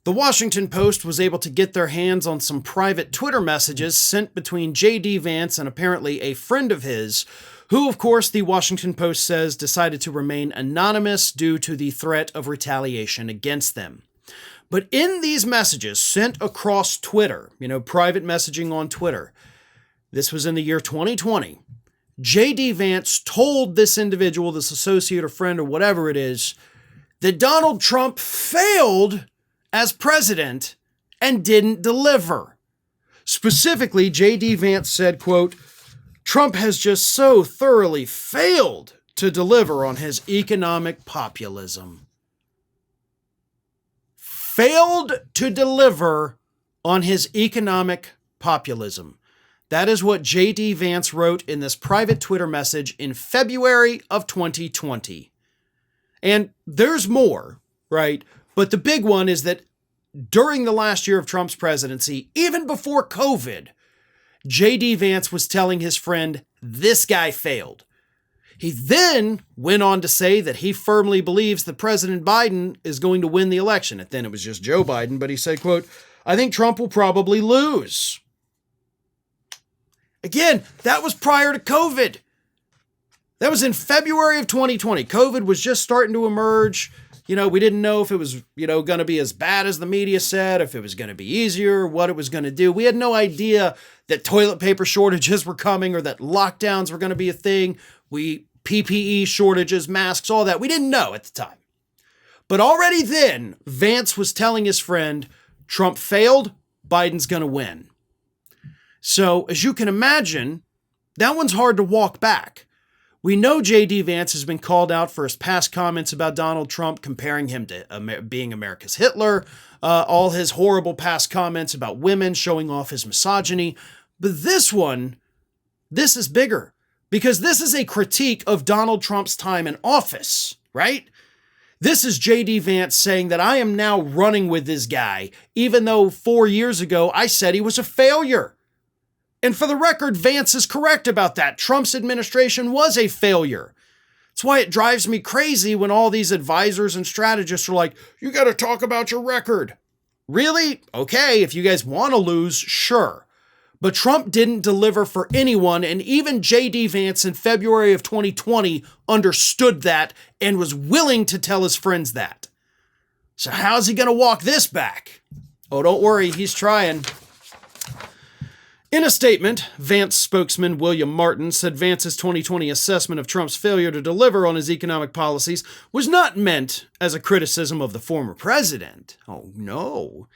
The Washington Post was able to get their hands on some private Twitter messages sent between J.D. Vance and apparently a friend of his, who, of course, the Washington Post says decided to remain anonymous due to the threat of retaliation against them. But in these messages sent across Twitter, private messaging on Twitter, this was in the year 2020, J.D. Vance told this individual, this associate or friend or whatever it is, that Donald Trump failed as president and didn't deliver. Specifically, J.D. Vance said, quote, Trump has just so thoroughly failed to deliver on his economic populism. Failed to deliver on his economic populism. That is what J.D. Vance wrote in this private Twitter message in February of 2020. And there's more, right? But the big one is that during the last year of Trump's presidency, even before COVID, J.D. Vance was telling his friend, this guy failed. He then went on to say that he firmly believes that President Biden is going to win the election. And then it was just Joe Biden, but he said, quote, I think Trump will probably lose. Again, that was prior to COVID. That was in February of 2020. COVID was just starting to emerge. We didn't know if it was, going to be as bad as the media said, if it was going to be easier, what it was going to do. We had no idea that toilet paper shortages were coming or that lockdowns were going to be a thing. PPE shortages, masks, all that. We didn't know at the time. But already then, Vance was telling his friend, Trump failed, Biden's going to win. So as you can imagine, that one's hard to walk back. We know J.D. Vance has been called out for his past comments about Donald Trump, comparing him to being America's Hitler, all his horrible past comments about women, showing off his misogyny. But this is bigger, because this is a critique of Donald Trump's time in office, right? This is J.D. Vance saying that I am now running with this guy, even though 4 years ago I said he was a failure. And for the record, Vance is correct about that. Trump's administration was a failure. That's why it drives me crazy when all these advisors and strategists are like, you got to talk about your record. Really? Okay, if you guys want to lose, sure. But Trump didn't deliver for anyone, and even J.D. Vance in February of 2020 understood that and was willing to tell his friends that. So how's he going to walk this back? Oh, don't worry, he's trying. In a statement, Vance spokesman William Martin said Vance's 2020 assessment of Trump's failure to deliver on his economic policies was not meant as a criticism of the former president. Oh, no.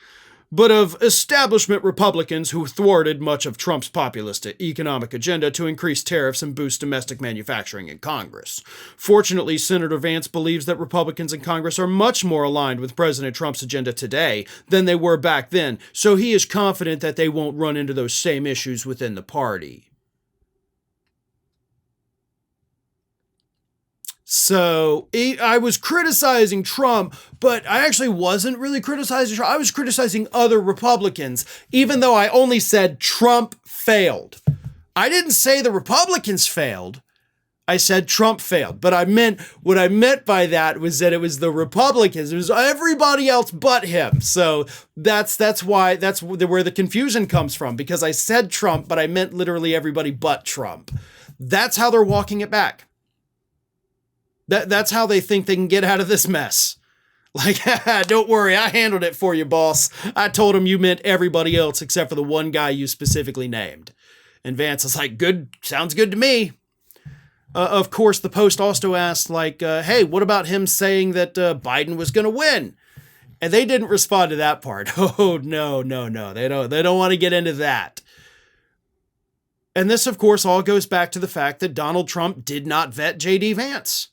But of establishment Republicans who thwarted much of Trump's populist economic agenda to increase tariffs and boost domestic manufacturing in Congress. Fortunately, Senator Vance believes that Republicans in Congress are much more aligned with President Trump's agenda today than they were back then, so he is confident that they won't run into those same issues within the party. So I was criticizing Trump, but I actually wasn't really criticizing Trump. I was criticizing other Republicans, even though I only said Trump failed. I didn't say the Republicans failed. I said Trump failed. But what I meant by that was that it was the Republicans. It was everybody else but him. So that's where the confusion comes from, because I said Trump, but I meant literally everybody but Trump. That's how they're walking it back. That's how they think they can get out of this mess. Like, don't worry, I handled it for you, boss. I told him you meant everybody else except for the one guy you specifically named. And Vance is like, good, sounds good to me. Of course, the Post also asked, hey, what about him saying that Biden was going to win? And they didn't respond to that part. Oh, no. They don't want to get into that. And this, of course, all goes back to the fact that Donald Trump did not vet J.D. Vance.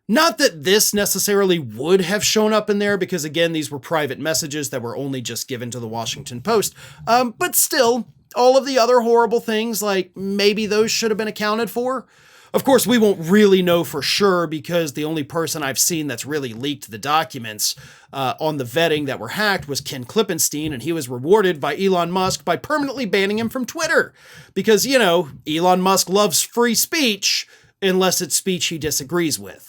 Not that this necessarily would have shown up in there, because again, these were private messages that were only just given to the Washington Post. But still, all of the other horrible things, like maybe those should have been accounted for. Of course, we won't really know for sure, because the only person I've seen that's really leaked the documents on the vetting that were hacked was Ken Klippenstein, and he was rewarded by Elon Musk by permanently banning him from Twitter. Because, Elon Musk loves free speech unless it's speech he disagrees with.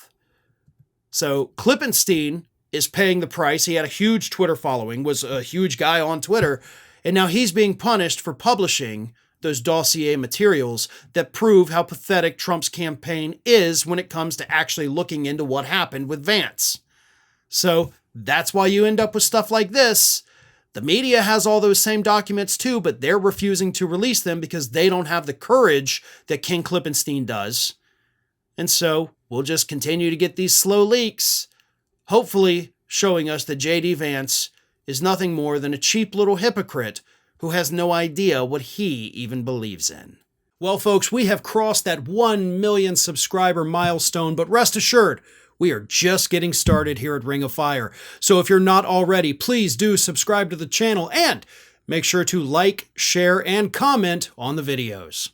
So Klippenstein is paying the price. He had a huge Twitter following, was a huge guy on Twitter, and now he's being punished for publishing those dossier materials that prove how pathetic Trump's campaign is when it comes to actually looking into what happened with Vance. So that's why you end up with stuff like this. The media has all those same documents too, but they're refusing to release them because they don't have the courage that King Klippenstein does. And so we'll just continue to get these slow leaks, hopefully showing us that J.D. Vance is nothing more than a cheap little hypocrite who has no idea what he even believes in. Well, folks, we have crossed that 1 million subscriber milestone, but rest assured, we are just getting started here at Ring of Fire. So if you're not already, please do subscribe to the channel and make sure to like, share, and comment on the videos.